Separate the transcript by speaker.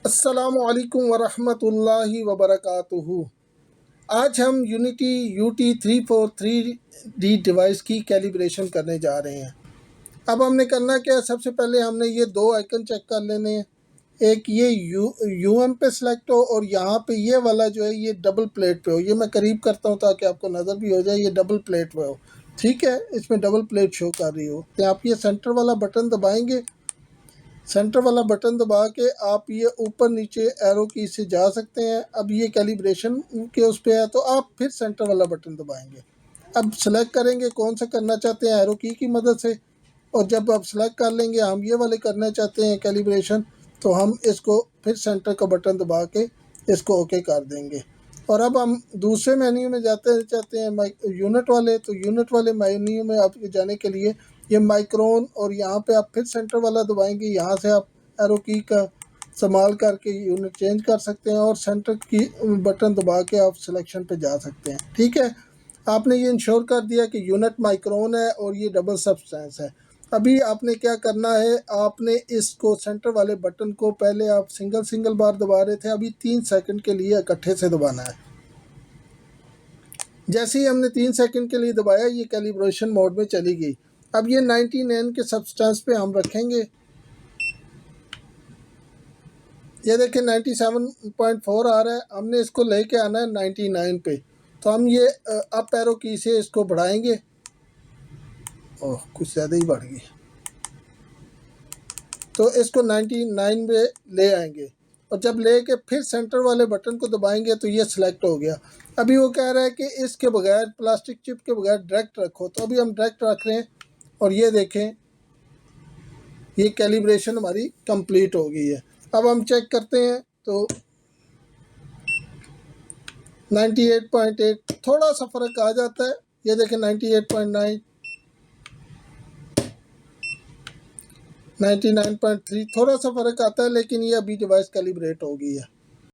Speaker 1: अस्सलामुअलैकुम वरहमतुल्लाहि वबरकातुहू। आज हम यूनिटी UT343D डिवाइस की कैलिब्रेशन करने जा रहे हैं। अब हमने करना क्या है, सबसे पहले हमने ये दो आइकन चेक कर लेने हैं। एक ये यूएम पे सिलेक्ट हो और यहाँ पे ये वाला जो है ये डबल प्लेट पे हो। ये मैं करीब करता हूँ ताकि आपको नज़र भी हो जाए, ये डबल प्लेट पे हो। ठीक है, इसमें डबल प्लेट शो कर रही हो तो आप ये सेंटर वाला बटन दबाएंगे। सेंटर वाला बटन दबा के आप ये ऊपर नीचे एरो की से जा सकते हैं। अब ये कैलिब्रेशन के उस पे है तो आप फिर सेंटर वाला बटन दबाएंगे। अब सेलेक्ट करेंगे कौन सा करना चाहते हैं एरो की मदद से, और जब आप सेलेक्ट कर लेंगे हम ये वाले करना चाहते हैं कैलिब्रेशन, तो हम इसको फिर सेंटर का बटन दबा के इसको ओके कर देंगे। और अब हम दूसरे मेन्यू में जाते चाहते हैं यूनिट वाले, तो यूनिट वाले मेन्यू में आप जाने के लिए ये माइक्रोन और यहाँ पे आप फिर सेंटर वाला दबाएंगे। यहाँ से आप एरो की का इस्तेमाल करके यूनिट चेंज कर सकते हैं और सेंटर की बटन दबा के आप सिलेक्शन पे जा सकते हैं। ठीक है, आपने ये इंश्योर कर दिया कि यूनिट माइक्रोन है और ये डबल सब्सटेंस है। अभी आपने क्या करना है, आपने इसको सेंटर वाले बटन को पहले आप सिंगल बार दबा रहे थे, अभी 3 सेकंड के लिए इकट्ठे से दबाना है। जैसे ही हमने 3 सेकंड के लिए दबाया ये कैलिब्रेशन मोड में चली गई। अब ये 19N के सब्सटेंस पे हम रखेंगे। ये देखें 97.4 आ रहा है, हमने इसको लेके आना है 99 पे। तो हम ये अप एरो की से इसको बढ़ाएंगे। ओह, कुछ ज़्यादा ही बढ़ गई। तो इसको 99 पे ले आएंगे और जब ले के फिर सेंटर वाले बटन को दबाएंगे तो ये सिलेक्ट हो गया। अभी वो कह रहा है कि इसके बगैर प्लास्टिक चिप के बगैर डायरेक्ट रखो, तो अभी हम डायरेक्ट रख रहे हैं और ये देखें ये कैलिब्रेशन हमारी कंप्लीट हो गई है। अब हम चेक करते हैं तो 98.8 थोड़ा सा फ़र्क आ जाता है। ये देखें 98.9, 99.3 थोड़ा सा फ़र्क आता है, लेकिन ये अभी डिवाइस कैलिब्रेट हो गई है।